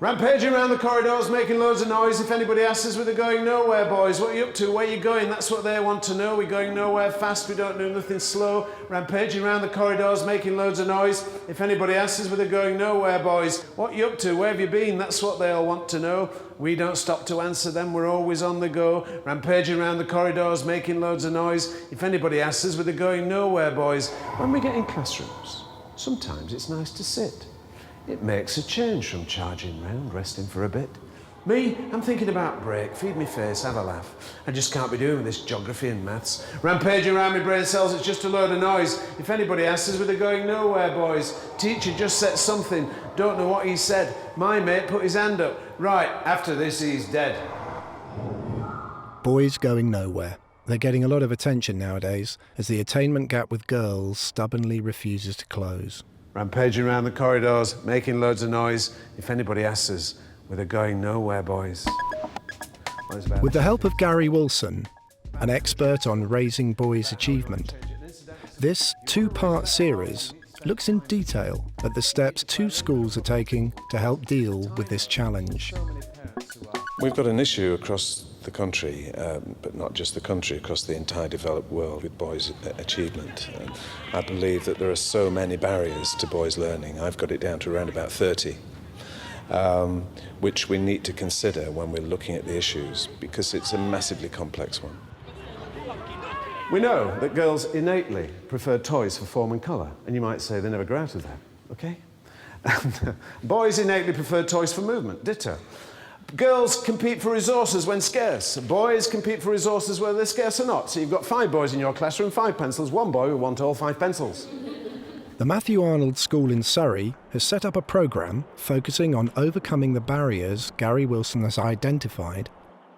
Rampaging around the corridors, making loads of noise. If anybody asks us, we're going nowhere, boys. What are you up to? Where are you going? That's what they want to know. We're going nowhere fast. We don't do nothing slow. Rampaging around the corridors, making loads of noise. If anybody asks us, we're going nowhere, boys. What are you up to? Where have you been? That's what they all want to know. We don't stop to answer them. We're always on the go. Rampaging around the corridors, making loads of noise. If anybody asks us, we're going nowhere, boys. When we get in classrooms, sometimes it's nice to sit. It makes a change from charging round, resting for a bit. Me, I'm thinking about break, feed me face, have a laugh. I just can't be doing this geography and maths. Rampaging around my brain cells, it's just a load of noise. If anybody asks us, we're going nowhere, boys. Teacher just said something, don't know what he said. My mate put his hand up. Right, after this, he's dead. Boys going nowhere. They're getting a lot of attention nowadays as the attainment gap with girls stubbornly refuses to close. Rampaging around the corridors, making loads of noise. If anybody asks us, we're going nowhere, boys. With the help of Gary Wilson, an expert on raising boys' achievement, this two-part series looks in detail at the steps two schools are taking to help deal with this challenge. We've got an issue across the country, but not just the country, across the entire developed world with boys' achievement. I believe that there are so many barriers to boys' learning. I've got it down to around about 30, which we need to consider when we're looking at the issues, because it's a massively complex one. We know that girls innately prefer toys for form and colour, and you might say they never grow out of that, okay? And boys innately prefer toys for movement, ditto. Girls compete for resources when scarce. Boys compete for resources whether they're scarce or not. So you've got 5 boys in your classroom, 5 pencils, 1 boy will want all 5 pencils. The Matthew Arnold School in Surrey has set up a programme focusing on overcoming the barriers Gary Wilson has identified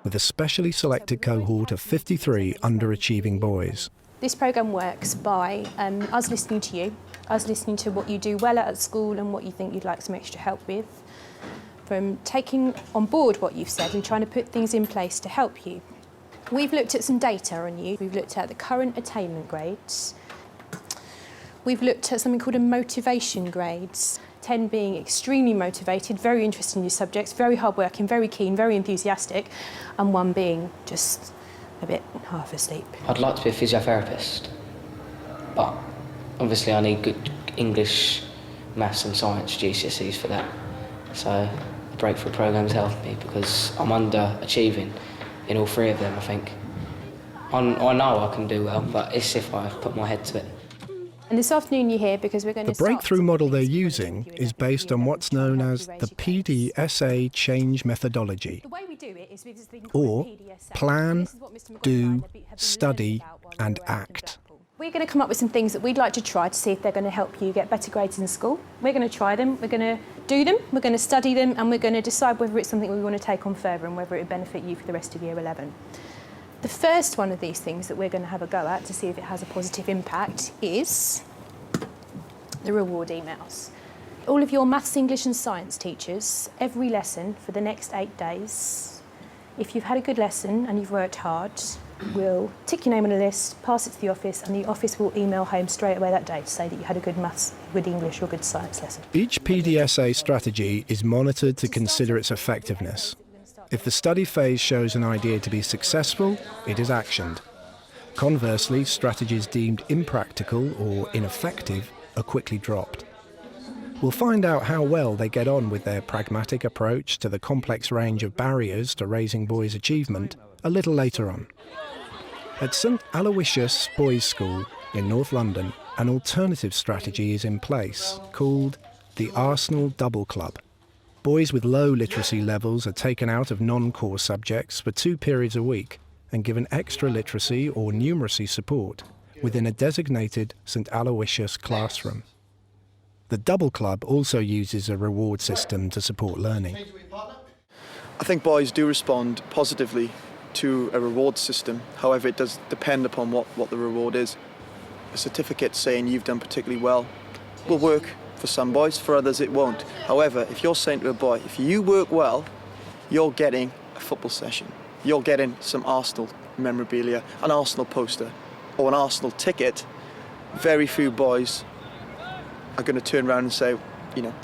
with a specially selected cohort of 53 underachieving boys. This programme works by us listening to you, us listening to what you do well at school and what you think you'd like some extra help with, from taking on board what you've said and trying to put things in place to help you. We've looked at some data on you. We've looked at the current attainment grades. We've looked at something called a motivation grades. 10 being extremely motivated, very interested in your subjects, very hardworking, very keen, very enthusiastic, and 1 being just a bit half asleep. I'd like to be a physiotherapist, but obviously I need good English, maths and science GCSEs for that. So the Breakthrough programme's helped me because I'm underachieving in all 3 of them, I think. I know I can do well, but it's if I put my head to it. And this afternoon you're here because we're going to The breakthrough model they're using is based on what's known as the PDSA change methodology, or plan, do, study and act. We're going to come up with some things that we'd like to try to see if they're going to help you get better grades in school. We're going to try them, we're going to do them, we're going to study them, and we're going to decide whether it's something we want to take on further and whether it would benefit you for the rest of Year 11. The first one of these things that we're going to have a go at to see if it has a positive impact is the reward emails. All of your maths, English and science teachers, every lesson for the next 8 days, if you've had a good lesson and you've worked hard, we'll tick your name on a list, pass it to the office, and the office will email home straight away that day to say that you had a good maths, good English or good science lesson. Each PDSA strategy is monitored to consider its effectiveness. If the study phase shows an idea to be successful, it is actioned. Conversely, strategies deemed impractical or ineffective are quickly dropped. We'll find out how well they get on with their pragmatic approach to the complex range of barriers to raising boys' achievement a little later on. At St Aloysius Boys' School in North London, an alternative strategy is in place called the Arsenal Double Club. Boys with low literacy levels are taken out of non-core subjects for 2 periods a week and given extra literacy or numeracy support within a designated St Aloysius classroom. The Double Club also uses a reward system to support learning. I think boys do respond positively to a reward system. However, it does depend upon what the reward is. A certificate saying you've done particularly well will work for some boys, for others it won't. However, if you're saying to a boy, if you work well, you're getting a football session, you're getting some Arsenal memorabilia, an Arsenal poster or an Arsenal ticket, very few boys are going to turn around and say,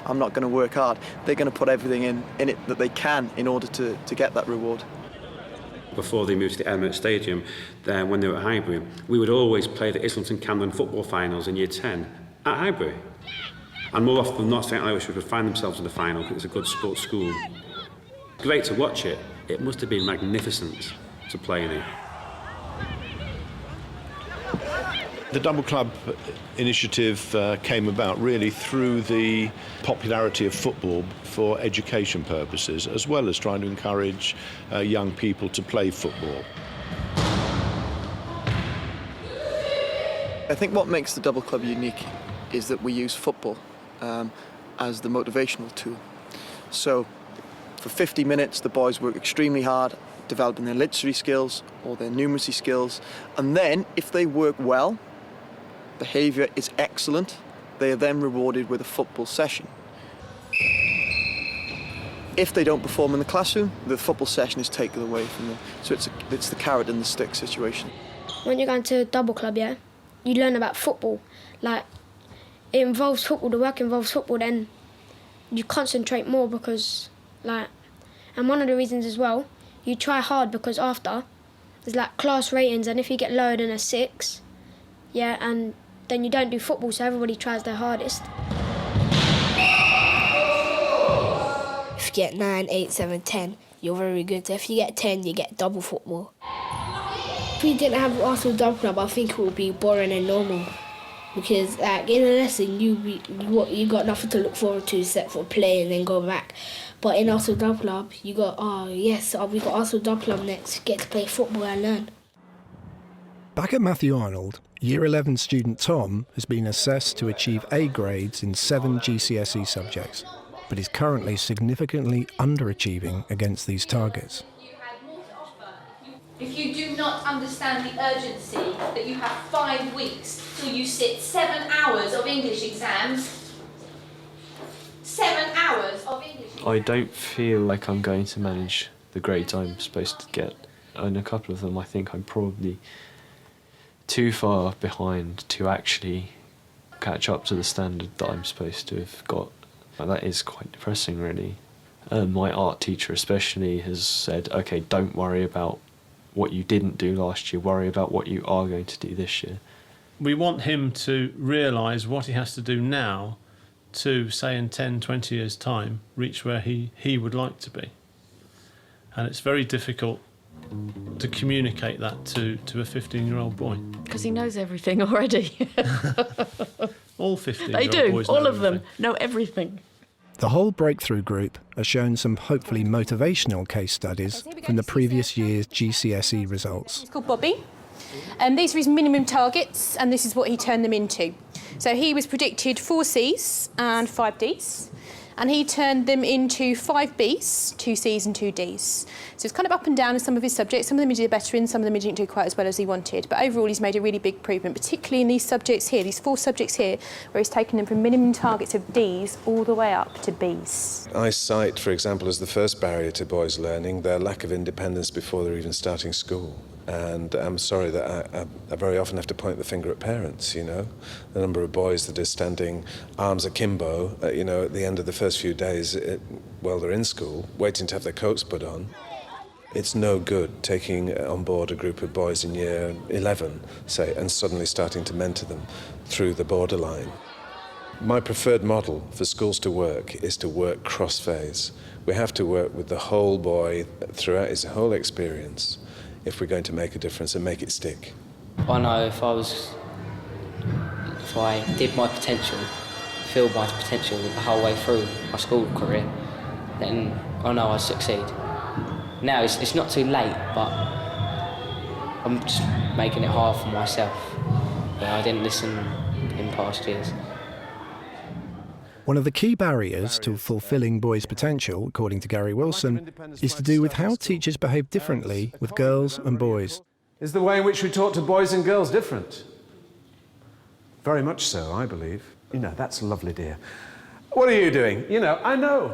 I'm not going to work hard. They're going to put everything in it that they can in order to get that reward. Before they moved to the Emirates Stadium, when they were at Highbury, we would always play the Islington Camden football finals in Year 10 at Highbury. And more often than not, St Irish would find themselves in the final because it's a good sports school. Great to watch it. It must have been magnificent to play in it. The Double Club initiative came about really through the popularity of football for education purposes, as well as trying to encourage young people to play football. I think what makes the Double Club unique is that we use football as the motivational tool. So for 50 minutes, the boys work extremely hard, developing their literary skills or their numeracy skills. And then, if they work well, behaviour is excellent, they are then rewarded with a football session. If they don't perform in the classroom, the football session is taken away from them. So it's the carrot and the stick situation. When you're going to Double Club, yeah, you learn about football. Like, it involves football, the work involves football, then you concentrate more because, like, and one of the reasons as well, you try hard because after, there's like class ratings, and if you get lower than a 6, yeah, and then you don't do football, so everybody tries their hardest. If you get 9, 8, 7, 10, you're very good. So if you get 10, you get double football. If we didn't have Arsenal Double Club, I think it would be boring and normal. Because like in a lesson, you got nothing to look forward to except for play and then go back. But in Arsenal Double Club, you got, we got Arsenal Double Club next, get to play football and learn. Back at Matthew Arnold, Year 11 student Tom has been assessed to achieve A grades in 7 GCSE subjects, but is currently significantly underachieving against these targets. If you do not understand the urgency that you have 5 weeks till you sit 7 hours of English exams, 7 hours of English exams. I don't feel like I'm going to manage the grades I'm supposed to get. In a couple of them, I think I'm probably too far behind to actually catch up to the standard that I'm supposed to have got. That is quite depressing, really. My art teacher especially has said, okay, don't worry about what you didn't do last year, worry about what you are going to do this year. We want him to realise what he has to do now to, say in 10, 20 years' time, reach where he would like to be. And it's very difficult to communicate that to a 15-year-old boy. Because he knows everything already. All 15-year-old they do, boys all know of them everything. know everything. The whole Breakthrough group has shown some hopefully motivational case studies from the previous year's GCSE results. He's called Bobby. These are his minimum targets, and this is what he turned them into. So he was predicted 4 Cs and 5 Ds, and he turned them into 5 Bs, 2 Cs and 2 Ds. So it's kind of up and down in some of his subjects. Some of them he did better in, some of them he didn't do quite as well as he wanted. But overall, he's made a really big improvement, particularly in these subjects here, these 4 subjects here, where he's taken them from minimum targets of Ds all the way up to Bs. I cite, for example, as the first barrier to boys learning, their lack of independence before they're even starting school. And I'm sorry that I very often have to point the finger at parents, you know. The number of boys that are standing arms akimbo, you know, at the end of the first few days while they're in school, waiting to have their coats put on. It's no good taking on board a group of boys in year 11, say, and suddenly starting to mentor them through the borderline. My preferred model for schools to work is to work cross-phase. We have to work with the whole boy throughout his whole experience if we're going to make a difference and make it stick. I know if I did my potential, filled my potential the whole way through my school career, then I know I'd succeed. Now it's not too late, but I'm just making it hard for myself. Yeah, I didn't listen in past years. One of the key barriers to fulfilling boys' potential, according to Gary Wilson, is to do with how teachers behave differently with girls and boys. Is the way in which we talk to boys and girls different? Very much so, I believe. You know, that's lovely, dear. What are you doing? You know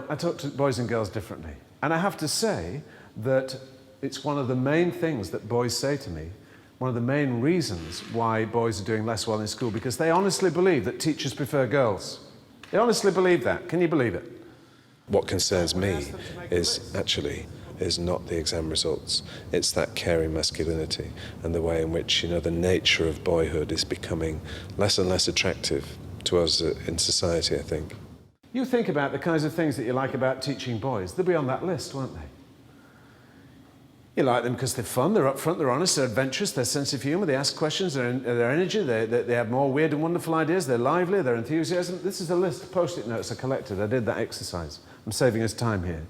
I talk to boys and girls differently. And I have to say that it's one of the main things that boys say to me, one of the main reasons why boys are doing less well in school, because they honestly believe that teachers prefer girls. They honestly believe that. Can you believe it? What concerns me is not the exam results. It's that caring masculinity and the way in which, the nature of boyhood is becoming less and less attractive to us in society, I think. You think about the kinds of things that you like about teaching boys. They'll be on that list, won't they? You like them because they're fun, they're upfront, they're honest, they're adventurous, they're sense of humour, they ask questions, they're energy, they have more weird and wonderful ideas, they're lively, they're enthusiasm. This is a list of post-it notes I collected. I did that exercise. I'm saving us time here.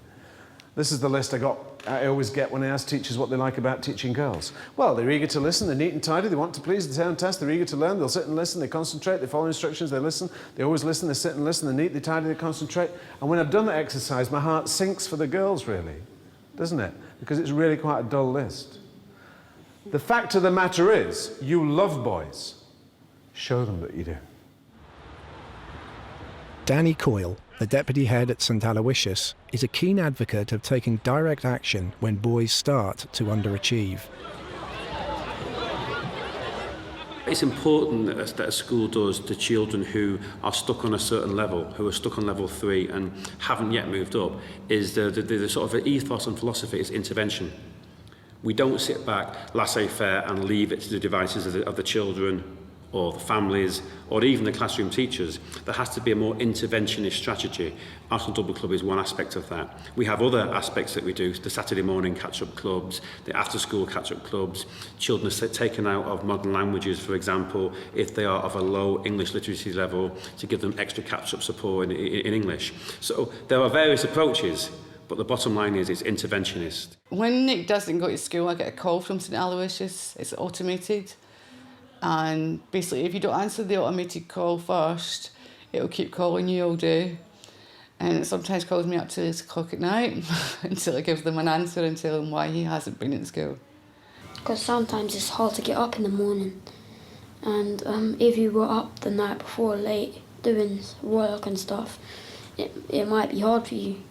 This is the list I always get when I ask teachers what they like about teaching girls. Well, they're eager to listen, they're neat and tidy, they want to please, they turn tasks, they're eager to learn, they'll sit and listen, they concentrate, they follow instructions, they listen, they always listen, they sit and listen, they're neat, they tidy, they concentrate. And when I've done that exercise, my heart sinks for the girls, really, doesn't it? Because it's really quite a dull list. The fact of the matter is, you love boys. Show them that you do. Danny Coyle, the deputy head at St Aloysius, is a keen advocate of taking direct action when boys start to underachieve. It's important that a school does to children who are stuck on a certain level, who are stuck on level 3 and haven't yet moved up, is the sort of ethos and philosophy is intervention. We don't sit back, laissez-faire, and leave it to the devices of the children or the families, or even the classroom teachers. There has to be a more interventionist strategy. Arsenal Double Club is one aspect of that. We have other aspects that we do, the Saturday morning catch-up clubs, the after-school catch-up clubs. Children are taken out of modern languages, for example, if they are of a low English literacy level, to give them extra catch-up support in English. So there are various approaches, but the bottom line is it's interventionist. When Nick doesn't go to school, I get a call from St Aloysius. It's automated. And basically, if you don't answer the automated call first, it'll keep calling you all day. And it sometimes calls me up to 8 o'clock at night until I give them an answer and tell them why he hasn't been in school. Because sometimes it's hard to get up in the morning. And if you were up the night before late doing work and stuff, it might be hard for you.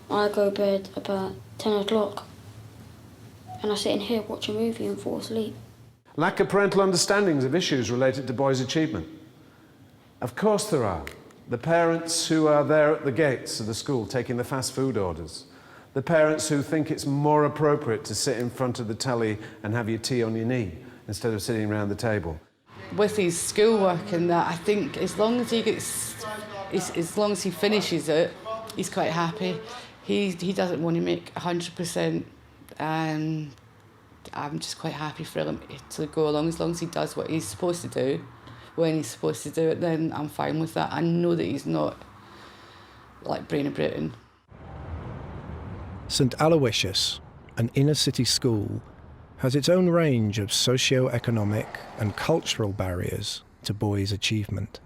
I go to bed about 10 o'clock and I sit in here, watch a movie and fall asleep. Lack of parental understandings of issues related to boys' achievement. Of course there are. The parents who are there at the gates of the school taking the fast food orders. The parents who think it's more appropriate to sit in front of the telly and have your tea on your knee instead of sitting around the table. With his schoolwork and that, I think as long as he finishes it, he's quite happy. He doesn't want to make 100%, and I'm just quite happy for him to go along as long as he does what he's supposed to do. When he's supposed to do it, then I'm fine with that. I know that he's not like Brain of Britain. St Aloysius, an inner-city school, has its own range of socio-economic and cultural barriers to boys' achievement.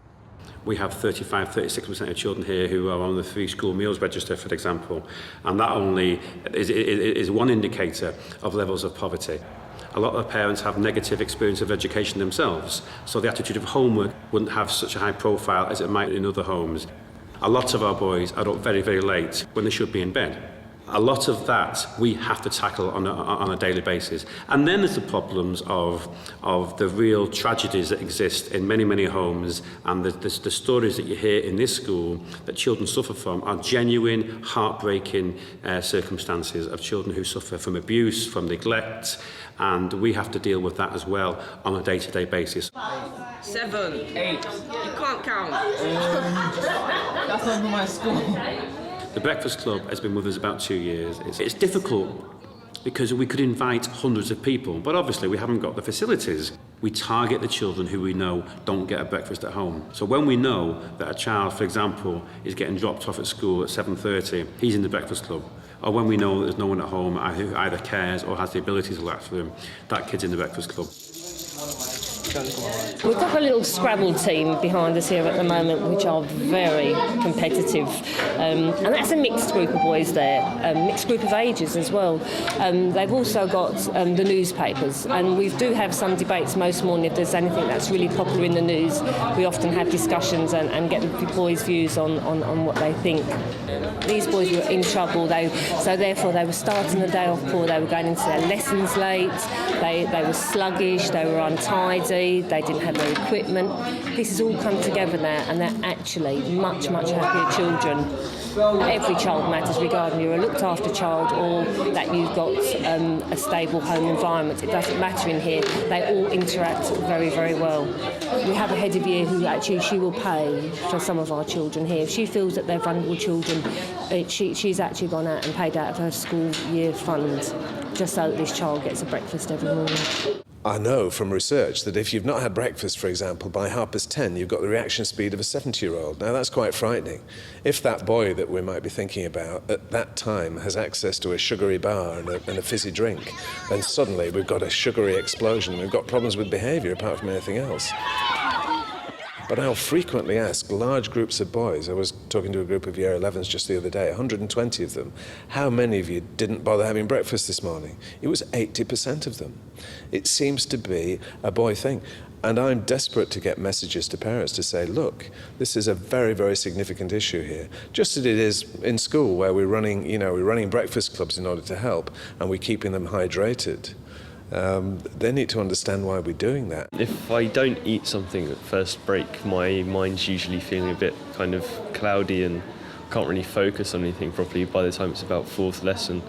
We have 35-36% of children here who are on the free school meals register, for example, and that only is one indicator of levels of poverty. A lot of parents have negative experience of education themselves, so the attitude of homework wouldn't have such a high profile as it might in other homes. A lot of our boys are up very, very late when they should be in bed. A lot of that we have to tackle on a daily basis. And then there's the problems of the real tragedies that exist in many, many homes, and the stories that you hear in this school that children suffer from are genuine, heartbreaking circumstances of children who suffer from abuse, from neglect, and we have to deal with that as well on a day-to-day basis. 7, 8, you can't count. That's not my school. The Breakfast Club has been with us about 2 years. It's difficult because we could invite hundreds of people, but obviously we haven't got the facilities. We target the children who we know don't get a breakfast at home. So when we know that a child, for example, is getting dropped off at school at 7:30, he's in the Breakfast Club. Or when we know that there's no one at home who either cares or has the ability to look after him, that kid's in the Breakfast Club. We've got a little Scrabble team behind us here at the moment, which are very competitive, and that's a mixed group of boys there, a mixed group of ages as well. They've also got the newspapers, and we do have some debates most morning if there's anything that's really popular in the news. We often have discussions and get the boys' views on what they think. These boys were in trouble, so therefore they were starting the day off poor, they were going into their lessons late, they were sluggish, they were untidy, facility, they didn't have their equipment. This has all come together now, and they're actually much, much happier children. Every child matters, regarding you're a looked after child or that you've got a stable home environment. It doesn't matter in here. They all interact very, very well. We have a head of year who actually, she will pay for some of our children here. If she feels that they're vulnerable children, she's actually gone out and paid out of her school year fund just so that this child gets a breakfast every morning. I know from research that if you've not had breakfast, for example, by 10:30, you've got the reaction speed of a 70-year-old. Now, that's quite frightening. If that boy that we might be thinking about at that time has access to a sugary bar and a fizzy drink, then suddenly we've got a sugary explosion. We've got problems with behaviour apart from anything else. But I'll frequently ask large groups of boys. I was talking to a group of Year 11s just the other day, 120 of them. How many of you didn't bother having breakfast this morning? It was 80% of them. It seems to be a boy thing. And I'm desperate to get messages to parents to say, look, this is a very, very significant issue here. Just as it is in school where we're running breakfast clubs in order to help and we're keeping them hydrated. They need to understand why we're doing that. If I don't eat something at first break, my mind's usually feeling a bit kind of cloudy and can't really focus on anything properly by the time it's about fourth lesson,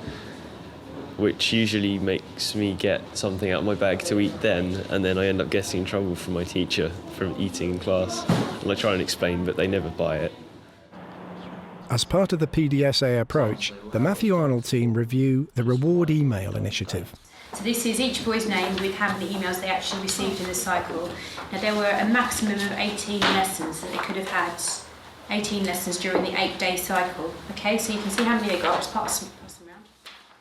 which usually makes me get something out of my bag to eat then, and then I end up getting in trouble from my teacher from eating in class. And I try and explain, but they never buy it. As part of the PDSA approach, the Matthew Arnold team review the Reward Email Initiative. So this is each boy's name with how many emails they actually received in the cycle. Now there were a maximum of 18 lessons that they could have had, 18 lessons during the 8-day cycle. Okay, so you can see how many they got. Just pass them around.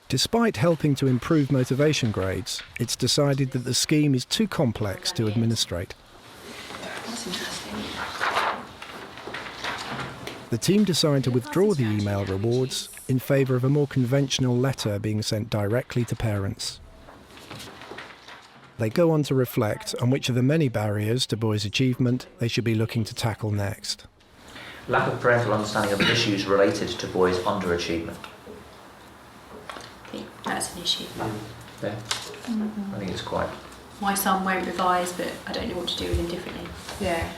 Despite helping to improve motivation grades, it's decided that the scheme is too complex to administrate. That's interesting. The team decide to withdraw the email rewards in favour of a more conventional letter being sent directly to parents. They go on to reflect on which of the many barriers to boys' achievement they should be looking to tackle next. Lack of parental understanding of issues related to boys' underachievement. I think that's an issue. Yeah. I think it's quite. My son won't revise, but I don't know what to do with him differently. Yeah.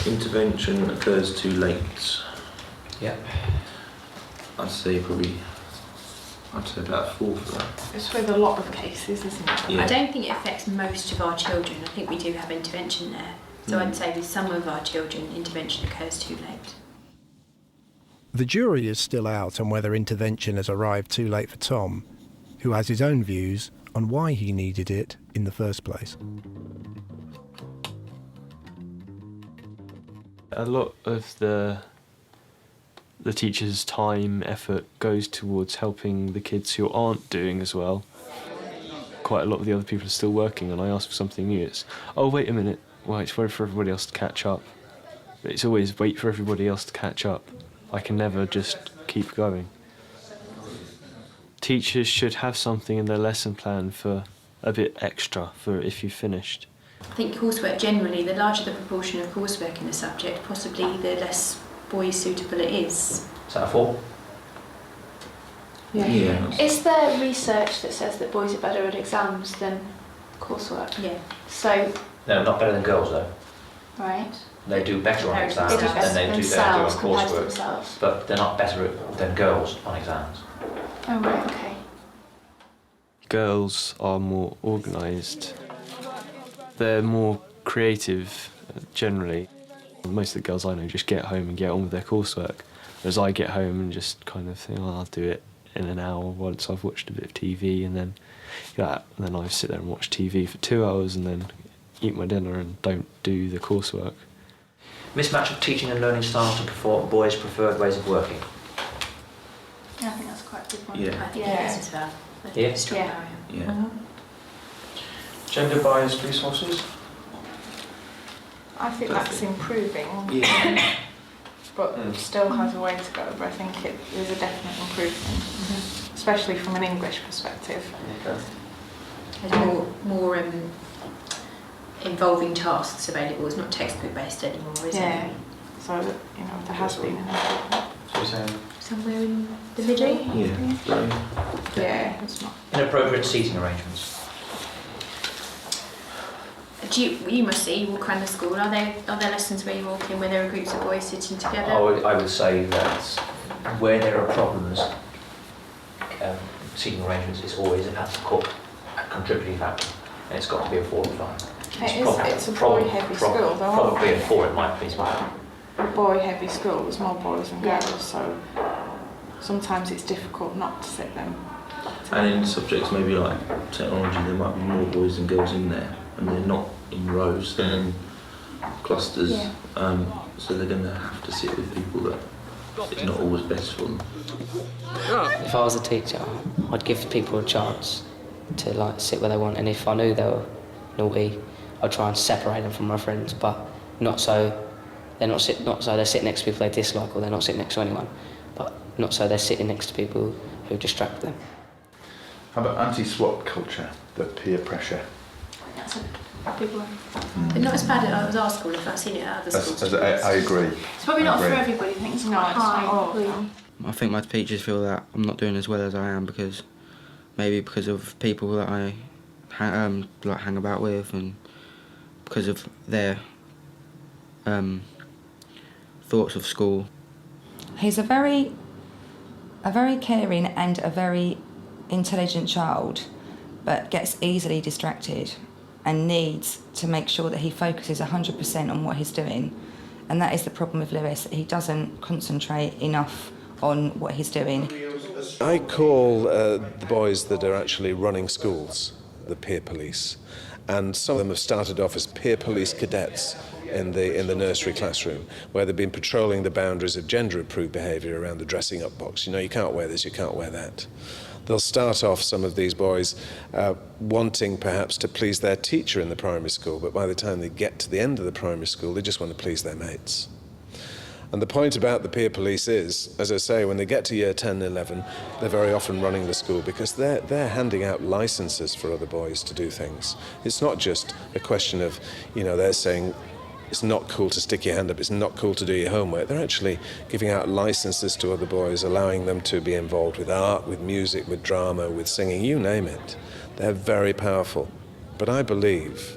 Intervention occurs too late. Yeah. I'd say about 4 for that. It's with a lot of cases, isn't it? Yeah. I don't think it affects most of our children. I think we do have intervention there. So I'd say with some of our children, intervention occurs too late. The jury is still out on whether intervention has arrived too late for Tom, who has his own views on why he needed it in the first place. A lot of the teacher's time, effort goes towards helping the kids who aren't doing as well. Quite a lot of the other people are still working, and I ask for something new. It's, oh, wait a minute, well, it's wait for everybody else to catch up. But it's always wait for everybody else to catch up. I can never just keep going. Teachers should have something in their lesson plan for a bit extra for if you've finished. I think coursework generally, the larger the proportion of coursework in the subject, possibly the less boys suitable it is. Is that a 4? Yeah. Is there research that says that boys are better at exams than coursework? Yeah. So, No, not better than girls though. right. They do better on They exams do better than they do on themselves compared to coursework. themselves. But they're not better than girls on exams. Oh, right, okay. Girls are more organised. They're more creative, generally. Most of the girls I know just get home and get on with their coursework, whereas I get home and just kind of think, oh, I'll do it in an hour once I've watched a bit of TV, and then I sit there and watch TV for 2 hours and then eat my dinner and don't do the coursework. Mismatch of teaching and learning styles to perform boys' preferred ways of working. Yeah, I think that's quite a good one. Yeah. I think it is as well. I think Yeah. it's a strong barrier. Yeah. Gender bias resources? I think that's improving. Yeah. But still has a way to go, but I think it is a definite improvement, especially from an English perspective. There's more involving tasks available. It's not textbook based anymore, is it? So, there has been an improvement. So you're saying? Somewhere in the middle? Yeah. Yeah, it's not. Inappropriate seating arrangements. You must see, you walk around the school. Are there lessons where you walk in where there are groups of boys sitting together? I would say that where there are problems, seating arrangements is always a contributing factor, and it's got to be a 4 or 5. It's a boy-heavy school, though. Probably a 4 it might be as well. A boy-heavy school, there's more boys than girls, so sometimes it's difficult not to sit them. And in subjects maybe like technology, there might be more boys than girls in there, and they're not in rows, they're in clusters. Yeah. So they're going to have to sit with people that it's not always best for them. If I was a teacher, I'd give people a chance to like sit where they want, and if I knew they were naughty, I'd try and separate them from my friends, but not so they're sitting next to people they dislike, or they're not sitting next to anyone, but not so they're sitting next to people who distract them. How about anti-swap culture, the peer pressure? That's a big one. But not as bad as our school, if I've seen it at other schools. I agree. It's probably not for everybody, I think it's quite high. I think my teachers feel that I'm not doing as well as I am because of people that I hang about with, and because of their thoughts of school. He's a very caring and a very intelligent child, but gets easily distracted and needs to make sure that he focuses 100% on what he's doing. And that is the problem with Lewis. He doesn't concentrate enough on what he's doing. I call the boys that are actually running schools the peer police, and some of them have started off as peer police cadets in the nursery classroom, where they've been patrolling the boundaries of gender-approved behaviour around the dressing up box. You know, you can't wear this, you can't wear that. They'll start off, some of these boys, wanting perhaps to please their teacher in the primary school, but by the time they get to the end of the primary school, they just want to please their mates. And the point about the peer police is, as I say, when they get to year 10 and 11, they're very often running the school because they're handing out licenses for other boys to do things. It's not just a question of, you know, they're saying, it's not cool to stick your hand up, it's not cool to do your homework. They're actually giving out licenses to other boys, allowing them to be involved with art, with music, with drama, with singing, you name it. They're very powerful. But I believe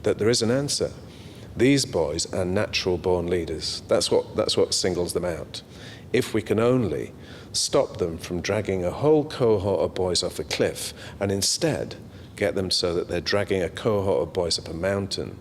that there is an answer. These boys are natural-born leaders. That's what singles them out. If we can only stop them from dragging a whole cohort of boys off a cliff and instead get them so that they're dragging a cohort of boys up a mountain,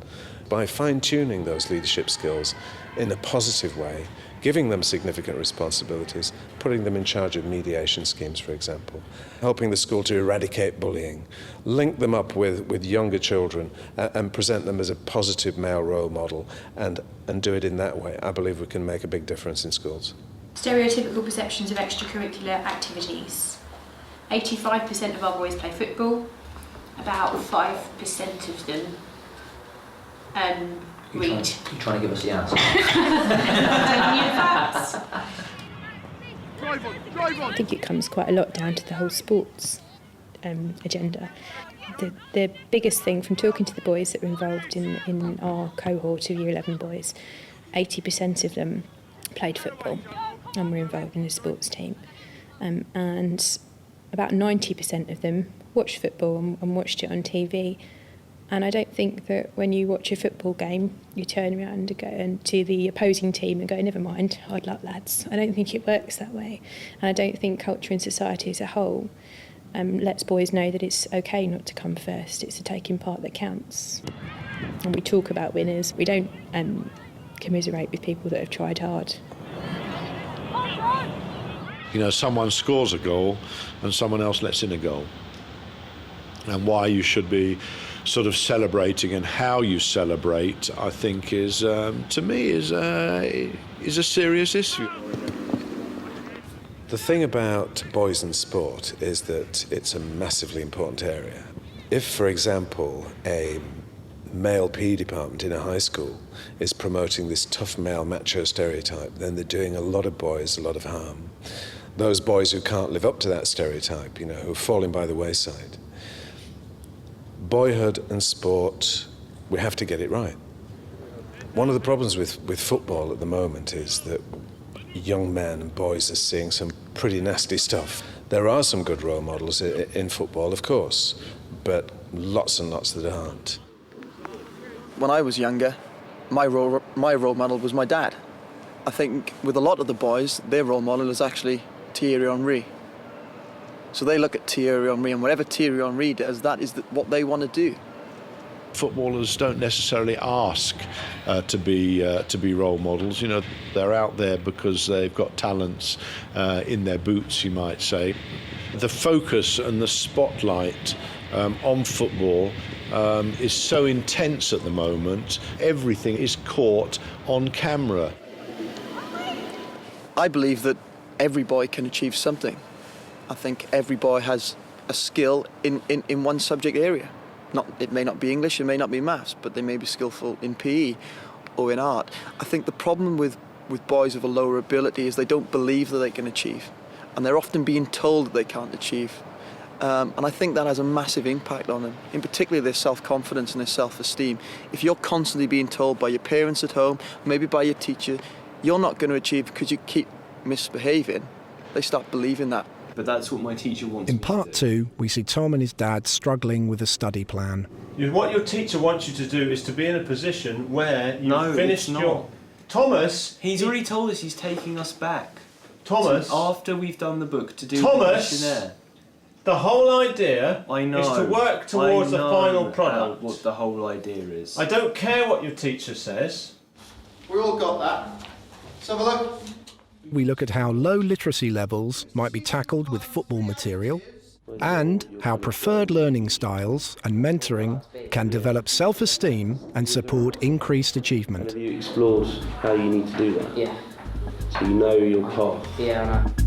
by fine-tuning those leadership skills in a positive way, giving them significant responsibilities, putting them in charge of mediation schemes, for example, helping the school to eradicate bullying, link them up with younger children and present them as a positive male role model and do it in that way. I believe we can make a big difference in schools. Stereotypical perceptions of extracurricular activities. 85% of our boys play football, about 5% of them read. You're trying to give us the answer. I think it comes quite a lot down to the whole sports agenda. The biggest thing from talking to the boys that were involved in our cohort of Year 11 boys, 80% of them played football and were involved in the sports team. And about 90% of them watched football and watched it on TV. And I don't think that when you watch a football game, you turn around and go to the opposing team and go, never mind, hard luck, lads. I don't think it works that way. And I don't think culture and society as a whole lets boys know that it's okay not to come first. It's the taking part that counts. And we talk about winners. We don't commiserate with people that have tried hard. You know, someone scores a goal and someone else lets in a goal. And why you should be sort of celebrating and how you celebrate, I think, is to me is a serious issue. The thing about boys and sport is that it's a massively important area. If, for example, a male PE department in a high school is promoting this tough male macho stereotype, then they're doing a lot of boys a lot of harm. Those boys who can't live up to that stereotype, you know, who are falling by the wayside. Boyhood and sport, we have to get it right. One of the problems with football at the moment is that young men and boys are seeing some pretty nasty stuff. There are some good role models in football, of course, but lots and lots that aren't. when I was younger, my role model was my dad. I think with a lot of the boys, their role model is actually Thierry Henry. So they look at Thierry Henry, and whatever Thierry Henry does, that is what they want to do. Footballers don't necessarily ask to be role models. You know, they're out there because they've got talents in their boots, you might say. The focus and the spotlight on football is so intense at the moment. Everything is caught on camera. I believe that every boy can achieve something. I think every boy has a skill in one subject area. It may not be English, it may not be maths, but they may be skillful in PE or in art. I think the problem with boys of a lower ability is they don't believe that they can achieve, and they're often being told that they can't achieve. And I think that has a massive impact on them, in particular their self-confidence and their self-esteem. If you're constantly being told by your parents at home, maybe by your teacher, you're not going to achieve because you keep misbehaving, they start believing that. But that's what my teacher wants. In part 2, we see Tom and his dad struggling with a study plan. What your teacher wants you to do is to be in a position where you've finished your... Thomas... He's already told us he's taking us back. Thomas... After we've done the book to do the questionnaire. The whole idea is to work towards the final product. What the whole idea is. I don't care what your teacher says. We all got that. Let's have a look. We look at how low literacy levels might be tackled with football material, and how preferred learning styles and mentoring can develop self-esteem and support increased achievement. Have you explored how you need to do that? Yeah. So you know your path? Yeah, I know.